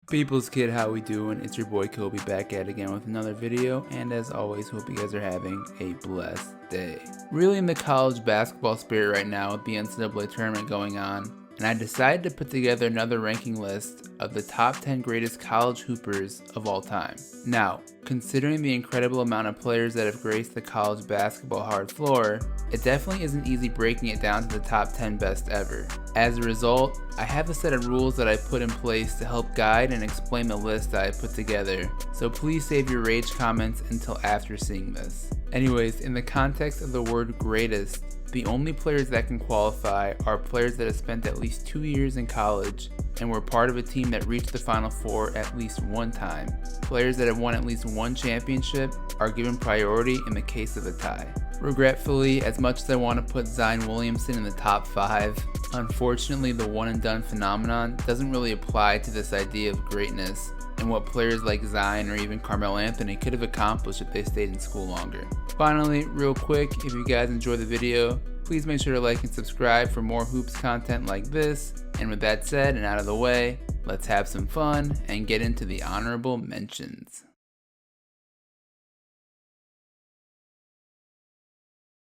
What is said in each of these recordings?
People's Kid, how we doing? It's your boy Kobe back at it again with another video, and as always, hope you guys are having a blessed day. Really in the college basketball spirit right now with the NCAA tournament going on, and I decided to put together another ranking list of the top 10 greatest college hoopers of all time. Now, considering the incredible amount of players that have graced the college basketball hard floor, it definitely isn't easy breaking it down to the top 10 best ever. As a result, I have a set of rules that I put in place to help guide and explain the list that I put together, so please save your rage comments until after seeing this. Anyways, in the context of the word greatest, the only players that can qualify are players that have spent at least 2 years in college and were part of a team that reached the Final Four at least one time. Players that have won at least one championship are given priority in the case of a tie. Regretfully, as much as I want to put Williamson in the top 5, unfortunately the one and done phenomenon doesn't really apply to this idea of greatness and what players like Zion or even Carmelo Anthony could have accomplished if they stayed in school longer. Finally, real quick, if you guys enjoy the video, please make sure to like and subscribe for more hoops content like this. And with that said and out of the way, let's have some fun and get into the honorable mentions.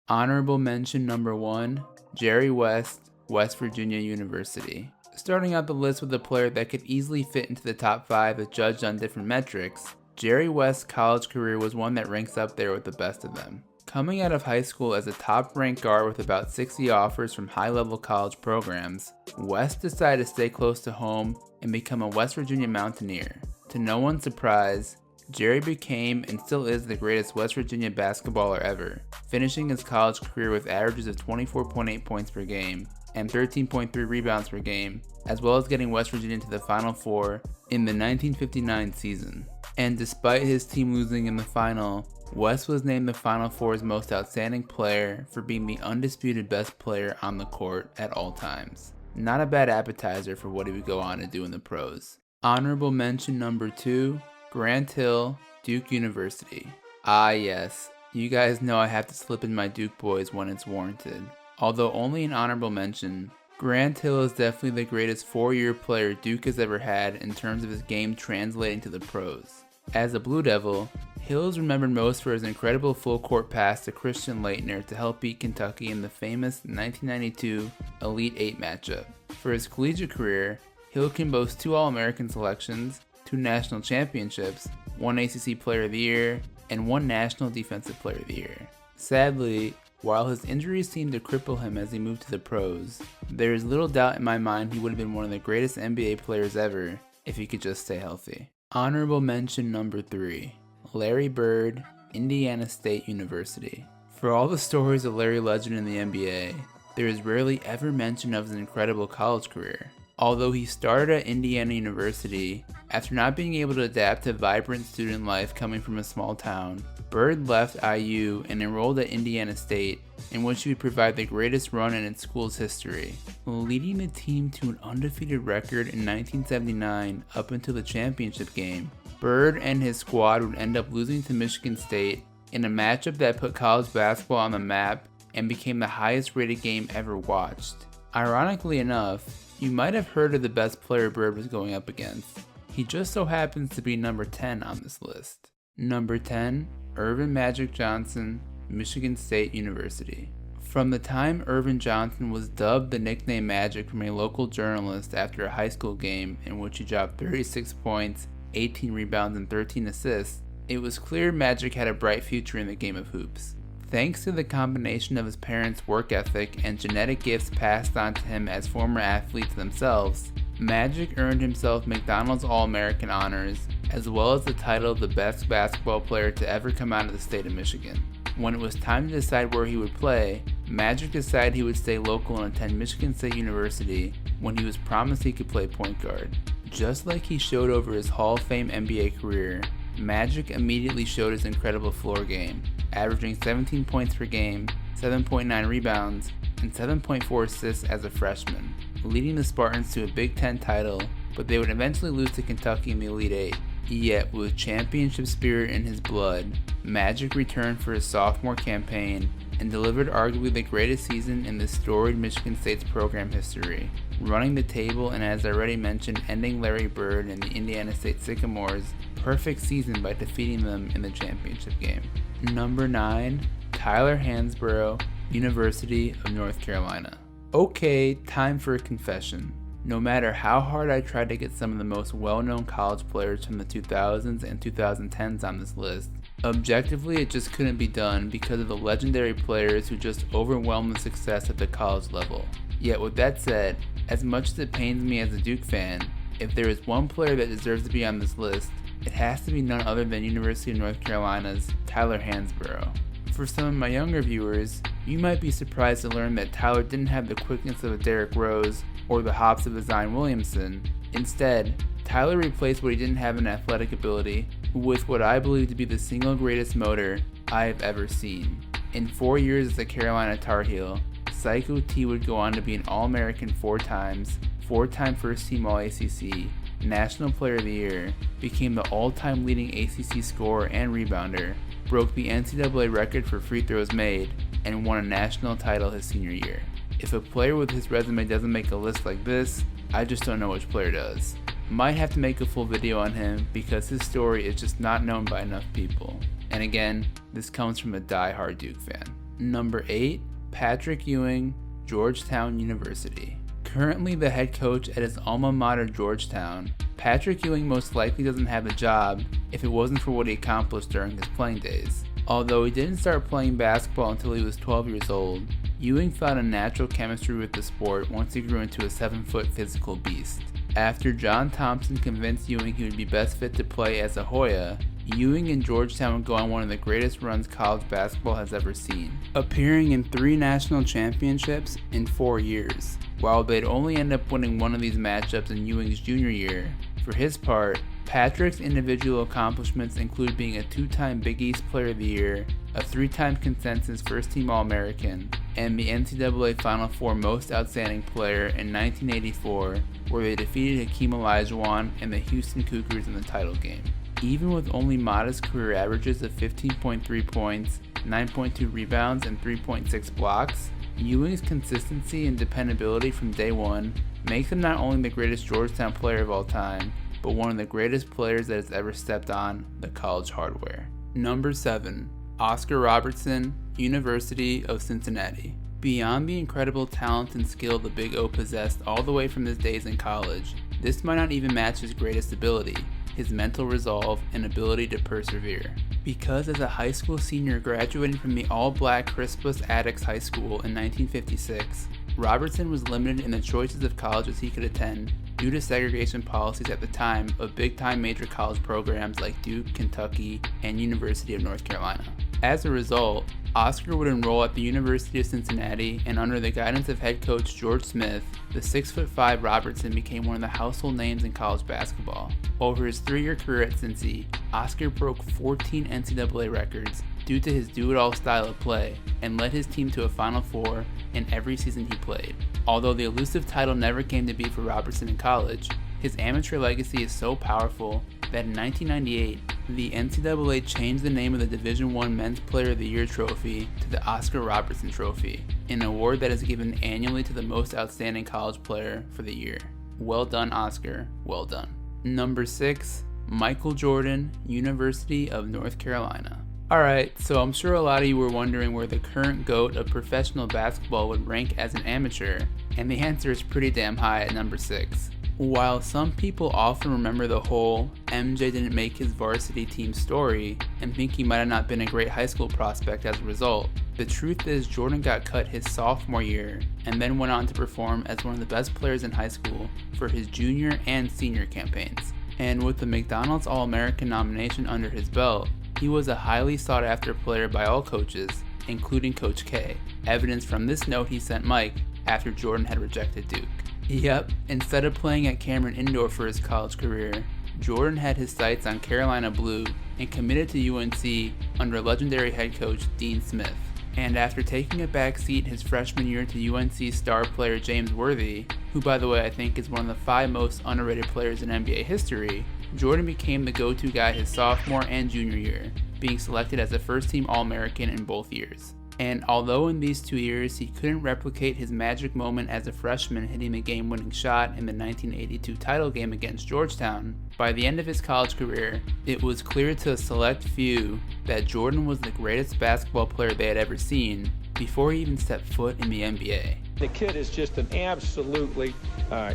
Honorable mention number 1, Jerry West, West Virginia University. Starting out the list with a player that could easily fit into the top 5 if judged on different metrics, Jerry West's college career was one that ranks up there with the best of them. Coming out of high school as a top-ranked guard with about 60 offers from high-level college programs, West decided to stay close to home and become a West Virginia Mountaineer. To no one's surprise, Jerry became and still is the greatest West Virginia basketballer ever, finishing his college career with averages of 24.8 points per game and 13.3 rebounds per game, as well as getting West Virginia to the Final Four in the 1959 season. And despite his team losing in the final, West was named the Final Four's most outstanding player for being the undisputed best player on the court at all times. Not a bad appetizer for what he would go on to do in the pros. Honorable mention number 2, Grant Hill, Duke University. Ah yes, you guys know I have to slip in my Duke boys when it's warranted. Although only an honorable mention, Grant Hill is definitely the greatest 4-year player Duke has ever had in terms of his game translating to the pros. As a Blue Devil, Hill is remembered most for his incredible full-court pass to Christian Laettner to help beat Kentucky in the famous 1992 Elite 8 matchup. For his collegiate career, Hill can boast 2 All-American selections, 2 national championships, 1 ACC Player of the Year, and 1 National Defensive Player of the Year. Sadly, while his injuries seemed to cripple him as he moved to the pros, there is little doubt in my mind he would have been one of the greatest NBA players ever if he could just stay healthy. Honorable mention number 3, Larry Bird, Indiana State University. For all the stories of Larry Legend in the NBA, there is rarely ever mention of his incredible college career. Although he started at Indiana University, after not being able to adapt to vibrant student life coming from a small town, Bird left IU and enrolled at Indiana State, in which he would provide the greatest run in its school's history, leading the team to an undefeated record in 1979 up until the championship game. Bird and his squad would end up losing to Michigan State in a matchup that put college basketball on the map and became the highest rated game ever watched. Ironically enough, you might have heard of the best player Bird was going up against. He just so happens to be number 10 on this list. Number 10, Earvin Magic Johnson, Michigan State University. From the time Earvin Johnson was dubbed the nickname Magic from a local journalist after a high school game in which he dropped 36 points, 18 rebounds, and 13 assists, it was clear Magic had a bright future in the game of hoops. Thanks to the combination of his parents' work ethic and genetic gifts passed on to him as former athletes themselves, Magic earned himself McDonald's All-American honors, as well as the title of the best basketball player to ever come out of the state of Michigan. When it was time to decide where he would play, Magic decided he would stay local and attend Michigan State University when he was promised he could play point guard. Just like he showed over his Hall of Fame NBA career, Magic immediately showed his incredible floor game, averaging 17 points per game, 7.9 rebounds, and 7.4 assists as a freshman, leading the Spartans to a Big Ten title, but they would eventually lose to Kentucky in the Elite 8. Yet, with championship spirit in his blood, Magic returned for his sophomore campaign and delivered arguably the greatest season in the storied Michigan State's program history, running the table and, as I already mentioned, ending Larry Bird and the Indiana State Sycamores' perfect season by defeating them in the championship game. Number 9, Tyler Hansbrough, University of North Carolina. Okay, time for a confession. No matter how hard I tried to get some of the most well-known college players from the 2000s and 2010s on this list, objectively it just couldn't be done because of the legendary players who just overwhelmed the success at the college level. Yet with that said, as much as it pains me as a Duke fan, if there is one player that deserves to be on this list, it has to be none other than University of North Carolina's Tyler Hansbrough. For some of my younger viewers, you might be surprised to learn that Tyler didn't have the quickness of a Derrick Rose or the hops of a Zion Williamson. Instead, Tyler replaced what he didn't have in athletic ability with what I believe to be the single greatest motor I have ever seen. In 4 years as a Carolina Tar Heel, Psycho T would go on to be an All-American 4 times, 4-time first-team All-ACC, National Player of the Year, became the all-time leading ACC scorer and rebounder, broke the NCAA record for free throws made, and won a national title his senior year. If a player with his resume doesn't make a list like this, I just don't know which player does. Might have to make a full video on him because his story is just not known by enough people. And again, this comes from a die-hard Duke fan. Number 8, Patrick Ewing, Georgetown University. Currently the head coach at his alma mater Georgetown, Patrick Ewing most likely doesn't have a job if it wasn't for what he accomplished during his playing days. Although he didn't start playing basketball until he was 12 years old, Ewing found a natural chemistry with the sport once he grew into a 7-foot physical beast. After John Thompson convinced Ewing he would be best fit to play as a Hoya, Ewing and Georgetown would go on one of the greatest runs college basketball has ever seen, appearing in 3 national championships in 4 years. While they'd only end up winning one of these matchups in Ewing's junior year, for his part, Patrick's individual accomplishments include being a 2-time Big East Player of the Year, a 3-time consensus first-team All-American, and the NCAA Final Four Most Outstanding Player in 1984, where they defeated Hakeem Olajuwon and the Houston Cougars in the title game. Even with only modest career averages of 15.3 points, 9.2 rebounds, and 3.6 blocks, Ewing's consistency and dependability from day one makes him not only the greatest Georgetown player of all time, but one of the greatest players that has ever stepped on the college hardware. Number 7, Oscar Robertson, University of Cincinnati. Beyond the incredible talent and skill the Big O possessed all the way from his days in college, this might not even match his greatest ability, his mental resolve and ability to persevere. Because as a high school senior graduating from the all-black Crispus Attucks High School in 1956, Robertson was limited in the choices of colleges he could attend due to segregation policies at the time of big-time major college programs like Duke, Kentucky, and University of North Carolina. As a result, Oscar would enroll at the University of Cincinnati, and under the guidance of head coach George Smith, the 6'5" Robertson became one of the household names in college basketball. Over his 3-year career at Cincy, Oscar broke 14 NCAA records due to his do-it-all style of play, and led his team to a Final Four in every season he played. Although the elusive title never came to be for Robertson in college, his amateur legacy is so powerful that in 1998, the NCAA changed the name of the Division I Men's Player of the Year trophy to the Oscar Robertson Trophy, an award that is given annually to the most outstanding college player for the year. Well done, Oscar. Well done. Number 6, Michael Jordan, University of North Carolina. Alright, so I'm sure a lot of you were wondering where the current GOAT of professional basketball would rank as an amateur, and the answer is pretty damn high at number 6. While some people often remember the whole MJ didn't make his varsity team story and think he might have not been a great high school prospect as a result, the truth is Jordan got cut his sophomore year and then went on to perform as one of the best players in high school for his junior and senior campaigns. And with the McDonald's All-American nomination under his belt, he was a highly sought after player by all coaches, including Coach K, evidence from this note he sent Mike after Jordan had rejected Duke. Yep, instead of playing at Cameron Indoor for his college career, Jordan had his sights on Carolina Blue and committed to UNC under legendary head coach Dean Smith. And after taking a back seat his freshman year to UNC star player James Worthy, who by the way I think is one of the 5 most underrated players in NBA history, Jordan became the go-to guy his sophomore and junior year, being selected as a first-team All-American in both years. And although in these 2 years he couldn't replicate his magic moment as a freshman hitting the game-winning shot in the 1982 title game against Georgetown, by the end of his college career, it was clear to a select few that Jordan was the greatest basketball player they had ever seen before he even stepped foot in the NBA. The kid is just an absolutely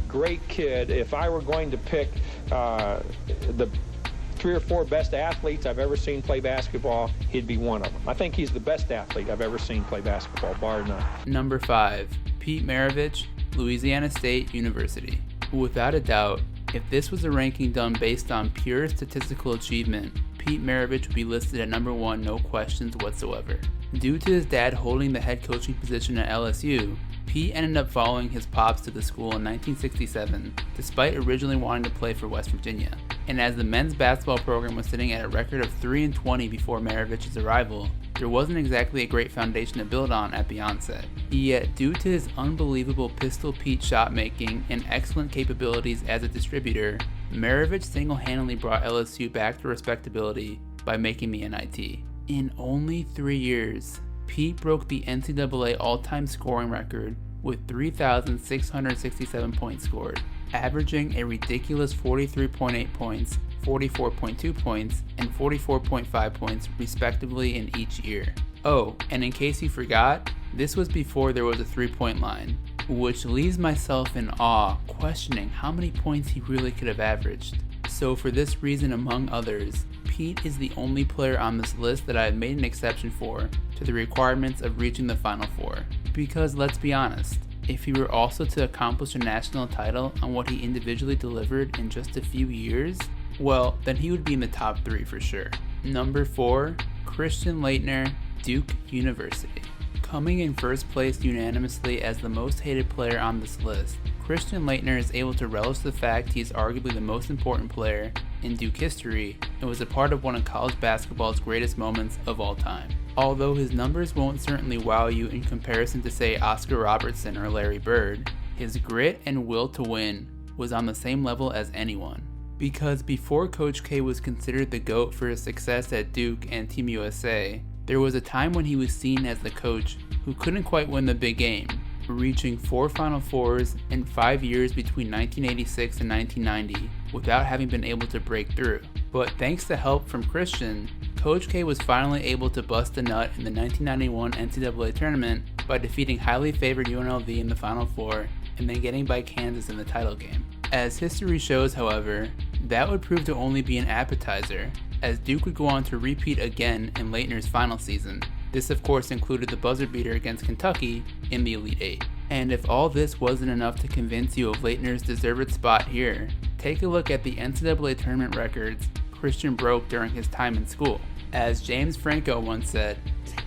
great kid. If I were going to pick the 3 or 4 best athletes I've ever seen play basketball, he'd be one of them. I think he's the best athlete I've ever seen play basketball, bar none. Number 5, Pete Maravich, Louisiana State University. Without a doubt, if this was a ranking done based on pure statistical achievement, Pete Maravich would be listed at number 1, no questions whatsoever. Due to his dad holding the head coaching position at LSU, Pete ended up following his pops to the school in 1967, despite originally wanting to play for West Virginia. And as the men's basketball program was sitting at a record of 3-20 before Maravich's arrival, there wasn't exactly a great foundation to build on at the onset. Yet, due to his unbelievable Pistol Pete shot making and excellent capabilities as a distributor, Maravich single-handedly brought LSU back to respectability by making the NIT. In only 3 years, Pete broke the NCAA all-time scoring record with 3,667 points scored, averaging a ridiculous 43.8 points, 44.2 points, and 44.5 points respectively in each year. Oh, and in case you forgot, this was before there was a 3-point line, which leaves myself in awe, questioning how many points he really could have averaged. So for this reason among others, Pete is the only player on this list that I have made an exception for to the requirements of reaching the Final Four. Because let's be honest, if he were also to accomplish a national title on what he individually delivered in just a few years, well, then he would be in the top 3 for sure. Number 4, Christian Laettner, Duke University. Coming in first place unanimously as the most hated player on this list, Christian Laettner is able to relish the fact he is arguably the most important player in Duke history and was a part of one of college basketball's greatest moments of all time. Although his numbers won't certainly wow you in comparison to say Oscar Robertson or Larry Bird, his grit and will to win was on the same level as anyone. Because before Coach K was considered the GOAT for his success at Duke and Team USA, there was a time when he was seen as the coach who couldn't quite win the big game, reaching 4 Final Fours in 5 years between 1986 and 1990 without having been able to break through. But thanks to help from Christian, Coach K was finally able to bust a nut in the 1991 NCAA tournament by defeating highly favored UNLV in the Final Four and then getting by Kansas in the title game. As history shows, however, that would prove to only be an appetizer, as Duke would go on to repeat again in Laettner's final season. This of course included the buzzer beater against Kentucky in the Elite Eight. And if all this wasn't enough to convince you of Laettner's deserved spot here, take a look at the NCAA tournament records Christian broke during his time in school. As James Franco once said,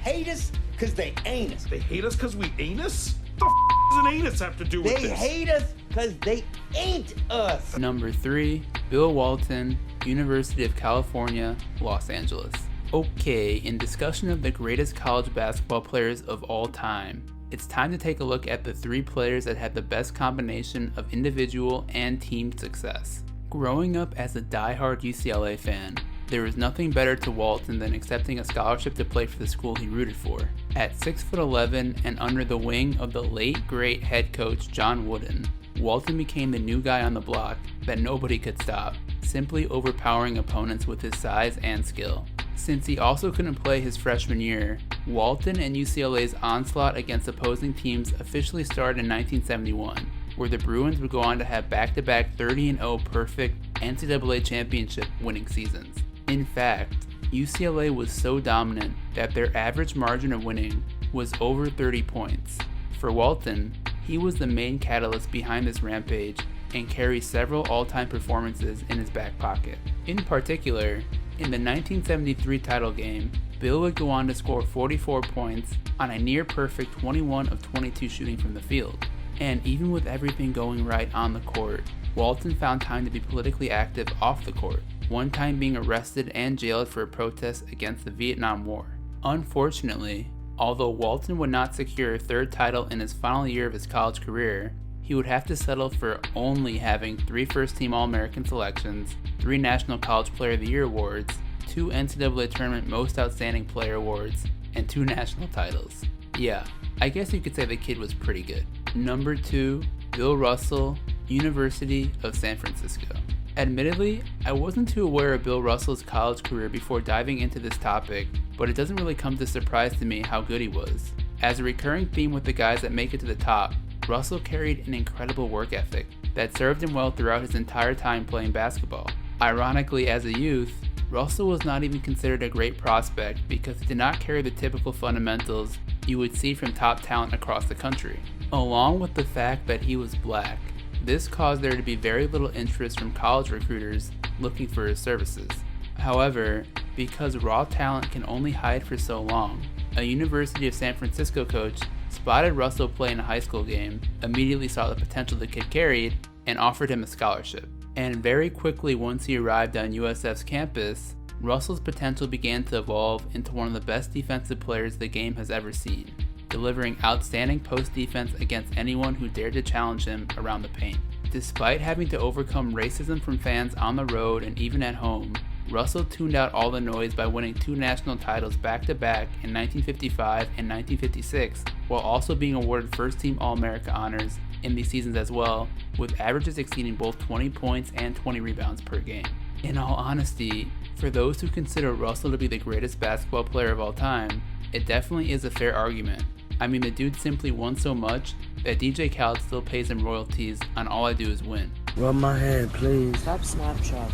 hate us because they ain't us. They hate us because we ain't us? The does an anus have to do with this? They hate us because they ain't us. Number 3, Bill Walton, University of California, Los Angeles. Okay, in discussion of the greatest college basketball players of all time, it's time to take a look at the 3 players that had the best combination of individual and team success. Growing up as a diehard UCLA fan, there was nothing better to Walton than accepting a scholarship to play for the school he rooted for. At 6'11" and under the wing of the late great head coach John Wooden, Walton became the new guy on the block that nobody could stop, simply overpowering opponents with his size and skill. Since he also couldn't play his freshman year, Walton and UCLA's onslaught against opposing teams officially started in 1971, where the Bruins would go on to have back-to-back 30-0 perfect NCAA championship winning seasons. In fact, UCLA was so dominant that their average margin of winning was over 30 points. For Walton, he was the main catalyst behind this rampage and carries several all-time performances in his back pocket. In particular, in the 1973 title game, Bill would go on to score 44 points on a near-perfect 21 of 22 shooting from the field. And even with everything going right on the court, Walton found time to be politically active off the court, one time being arrested and jailed for a protest against the Vietnam War. Unfortunately, although Walton would not secure a 3rd title in his final year of his college career, he would have to settle for only having 3 first-team All-American selections, 3 National College Player of the Year awards, 2 NCAA Tournament Most Outstanding Player awards, and 2 national titles. Yeah, I guess you could say the kid was pretty good. Number 2, Bill Russell, University of San Francisco. Admittedly, I wasn't too aware of Bill Russell's college career before diving into this topic, but it doesn't really come as a surprise to me how good he was. As a recurring theme with the guys that make it to the top, Russell carried an incredible work ethic that served him well throughout his entire time playing basketball. Ironically, as a youth, Russell was not even considered a great prospect because he did not carry the typical fundamentals you would see from top talent across the country. Along with the fact that he was black, this caused there to be very little interest from college recruiters looking for his services. However, because raw talent can only hide for so long, a University of San Francisco coach spotted Russell play in a high school game, immediately saw the potential the kid carried, and offered him a scholarship. And very quickly once he arrived on USF's campus, Russell's potential began to evolve into one of the best defensive players the game has ever seen, delivering outstanding post defense against anyone who dared to challenge him around the paint. Despite having to overcome racism from fans on the road and even at home, Russell tuned out all the noise by winning 2 national titles back-to-back in 1955 and 1956, while also being awarded first-team All-America honors in these seasons as well, with averages exceeding both 20 points and 20 rebounds per game. In all honesty, for those who consider Russell to be the greatest basketball player of all time, it definitely is a fair argument. I mean, the dude simply won so much that DJ Khaled still pays him royalties on All I Do Is Win. Rub my head, please. Stop Snapchatting.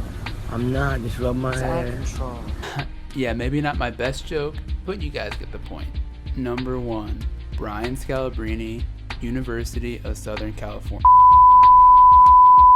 I'm not, just rub my It's out of head. control. Yeah, maybe not my best joke, but you guys get the point. Number 1, Brian Scalabrine, University of Southern California.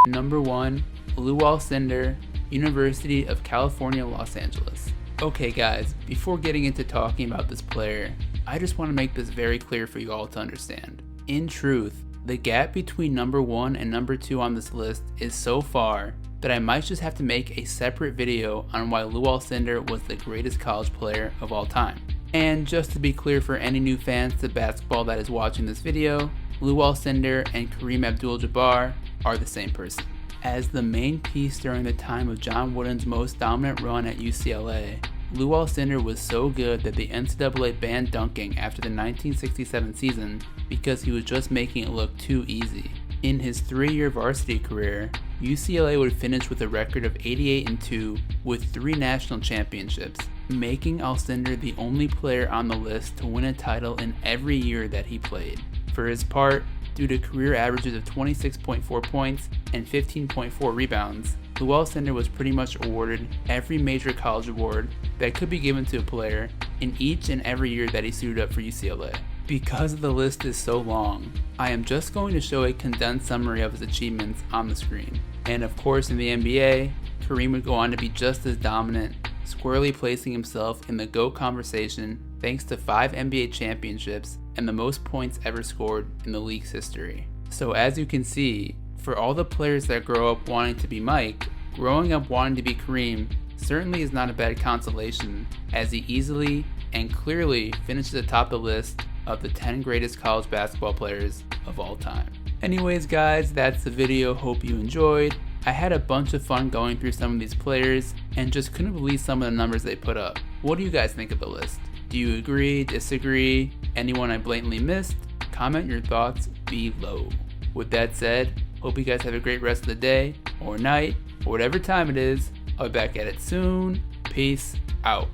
Number 1, Lou Alcindor, University of California, Los Angeles. Okay guys, before getting into talking about this player, I just want to make this very clear for you all to understand. In truth, the gap between number 1 and number 2 on this list is so far that I might just have to make a separate video on why Lou Alcindor was the greatest college player of all time. And just to be clear for any new fans to basketball that is watching this video, Lou Alcindor and Kareem Abdul-Jabbar are the same person. As the main piece during the time of John Wooden's most dominant run at UCLA, Lou Alcindor was so good that the NCAA banned dunking after the 1967 season because he was just making it look too easy. In his 3-year varsity career, UCLA would finish with a record of 88-2 with 3 national championships, making Alcindor the only player on the list to win a title in every year that he played. For his part, due to career averages of 26.4 points and 15.4 rebounds, Lou Alcindor was pretty much awarded every major college award that could be given to a player in each and every year that he suited up for UCLA. Because the list is so long, I am just going to show a condensed summary of his achievements on the screen. And of course in the NBA, Kareem would go on to be just as dominant, squarely placing himself in the GOAT conversation thanks to 5 NBA championships and the most points ever scored in the league's history. So as you can see, for all the players that grow up wanting to be Mike, growing up wanting to be Kareem certainly is not a bad consolation, as he easily and clearly finishes atop the list of the 10 greatest college basketball players of all time. Anyways guys, that's the video, hope you enjoyed. I had a bunch of fun going through some of these players and just couldn't believe some of the numbers they put up. What do you guys think of the list? Do you agree, disagree, anyone I blatantly missed? Comment your thoughts below. With that said, hope you guys have a great rest of the day, or night, or whatever time it is. I'll be back at it soon. Peace out.